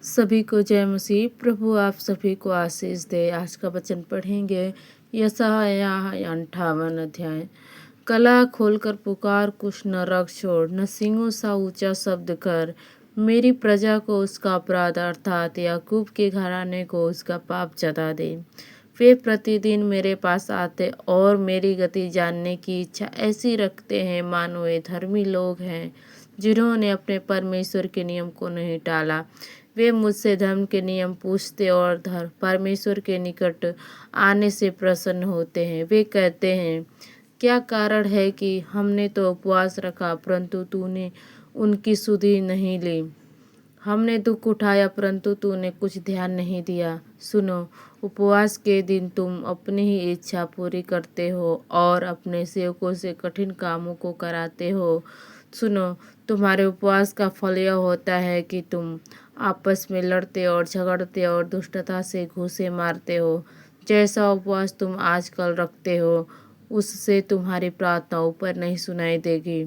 सभी को जय मसीह। प्रभु आप सभी को आशीष दे। आज का वचन पढ़ेंगे यशायाह 58 अध्याय। कला खोलकर पुकार, कुछ न रख छोड़, न सिंहों सा ऊंचा शब्द कर। मेरी प्रजा को उसका अपराध अर्थात याकूब के घराने को उसका पाप जता दे। वे प्रतिदिन मेरे पास आते और मेरी गति जानने की इच्छा ऐसी रखते हैं मानो वे धर्मी लोग हैं जिन्होंने अपने परमेश्वर के नियम को नहीं टाला। वे मुझसे धर्म के नियम पूछते और परमेश्वर के निकट आने से प्रसन्न होते हैं। वे कहते हैं, क्या कारण है कि हमने तो उपवास रखा परंतु तूने उनकी सुधि नहीं ली। हमने दुख उठाया परंतु तूने कुछ ध्यान नहीं दिया। सुनो, उपवास के दिन तुम अपनी ही इच्छा पूरी करते हो और अपने सेवकों से कठिन कामों को कराते हो। सुनो, तुम्हारे उपवास का फल यह होता है कि तुम आपस में लड़ते और झगड़ते और दुष्टता से घूंसे मारते हो। जैसा उपवास तुम आजकल रखते हो उससे तुम्हारी प्रार्थना ऊपर नहीं सुनाई देगी।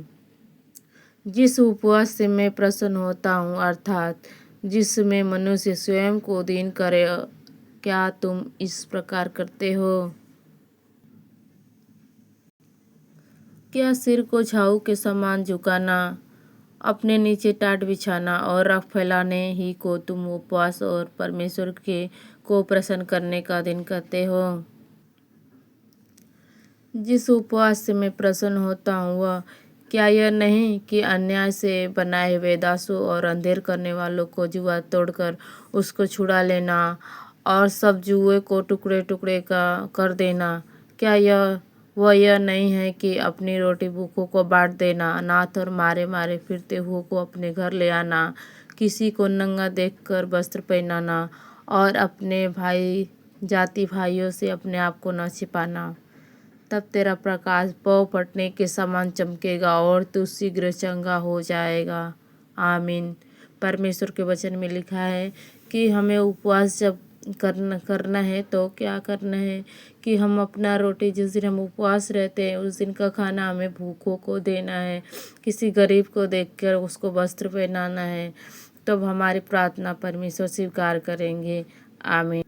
जिस उपवास से मैं प्रसन्न होता हूँ अर्थात जिसमें मनुष्य स्वयं को दीन करे, क्या तुम इस प्रकार करते हो? क्या सिर को झाऊ के समान झुकाना, अपने नीचे टाट बिछाना और रख फैलाने ही को तुम उपवास और परमेश्वर के को प्रसन्न करने का दिन कहते हो? जिस उपवास से मैं प्रसन्न होता हूँ वह क्या यह नहीं कि अन्याय से बनाए हुए दासों और अंधेर करने वालों को जुआ तोड़कर उसको छुड़ा लेना और सब जुए को टुकड़े टुकड़े का कर देना? क्या यह नहीं है कि अपनी रोटी भूखों को बांट देना, अनाथ और मारे मारे फिरते हुओं को अपने घर ले आना, किसी को नंगा देखकर वस्त्र पहनाना और अपने जाति भाइयों से अपने आप को न छिपाना? तब तेरा प्रकाश पौ फटने के समान चमकेगा और तू शीघ्र चंगा हो जाएगा। आमीन। परमेश्वर के वचन में लिखा है कि हमें उपवास जब करना है तो क्या करना है कि हम अपना रोटी जिस दिन हम उपवास रहते हैं उस दिन का खाना हमें भूखों को देना है, किसी गरीब को देखकर उसको वस्त्र पहनाना है। तब हमारी प्रार्थना परमेश्वर स्वीकार करेंगे। आमीन।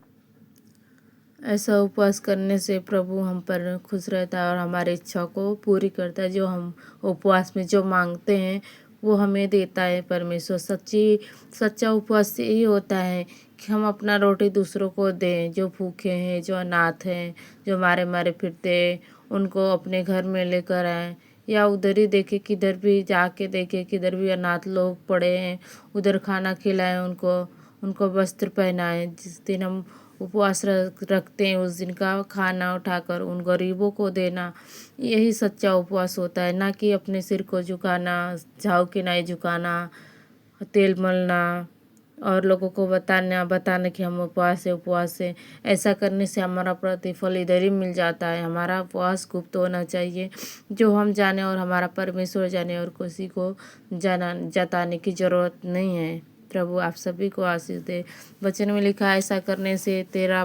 ऐसा उपवास करने से प्रभु हम पर खुश रहता है और हमारी इच्छा को पूरी करता है। जो हम उपवास में जो मांगते हैं वो हमें देता है परमेश्वर। सच्चा उपवास यही होता है कि हम अपना रोटी दूसरों को दें, जो भूखे हैं, जो अनाथ हैं, जो मारे मारे फिरते हैं, उनको अपने घर में लेकर आएँ या उधर ही देखे किधर भी जाके देखे किधर भी अनाथ लोग पड़े हैं उधर खाना खिलाएं, उनको वस्त्र पहनाएं। जिस दिन हम उपवास रखते हैं उस दिन का खाना उठाकर उन गरीबों को देना, यही सच्चा उपवास होता है। ना कि अपने सिर को झुकाना, झाऊ की नाई झुकाना, तेल मलना और लोगों को बताना कि हम उपवास है। ऐसा करने से हमारा प्रतिफल इधर ही मिल जाता है। हमारा उपवास गुप्त होना चाहिए, जो हम जाने और हमारा परमेश्वर जाने और किसी को जताने की जरूरत नहीं है। प्रभु आप सभी को आशीष दे। वचन में लिखा है, ऐसा करने से तेरा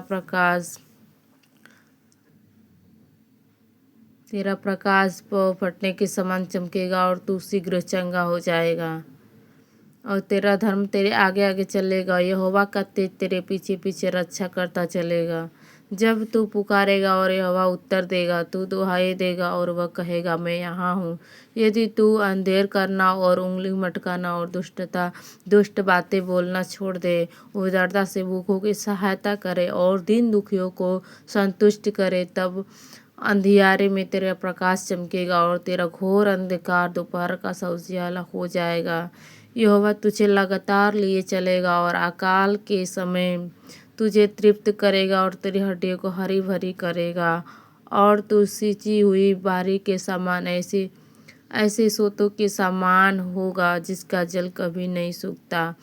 प्रकाश पौ फटने के समान चमकेगा और तू शीघ्र चंगा हो जाएगा और तेरा धर्म तेरे आगे आगे चलेगा। यहोवा का तेज तेरे पीछे पीछे रक्षा करता चलेगा। जब तू पुकारेगा और यहोवा उत्तर देगा, तू दुहाई देगा और वह कहेगा, मैं यहाँ हूँ। यदि तू अंधेर करना और उंगली मटकाना और दुष्ट बातें बोलना छोड़ दे, उदारता से भूखों की सहायता करे और दीन दुखियों को संतुष्ट करे, तब अंधियारे में तेरा प्रकाश चमकेगा और तेरा घोर अंधकार दोपहर का सा उजियाला हो जाएगा। यहोवा तुझे लगातार लिए चलेगा और अकाल के समय तुझे तृप्त करेगा और तेरी हड्डियों को हरी भरी करेगा और तू सींची हुई बारी के समान ऐसे सोतों के समान होगा जिसका जल कभी नहीं सूखता।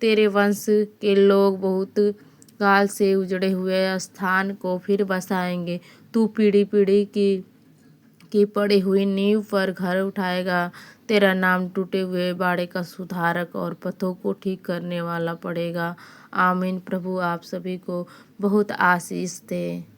तेरे वंश के लोग बहुत काल से उजड़े हुए स्थान को फिर बसाएंगे। तू पीढ़ी पीढ़ी की पड़ी हुई नींव पर घर उठाएगा। तेरा नाम टूटे हुए बाड़े का सुधारक और पथों को ठीक करने वाला पड़ेगा। आमीन। प्रभु आप सभी को बहुत आशीष दे।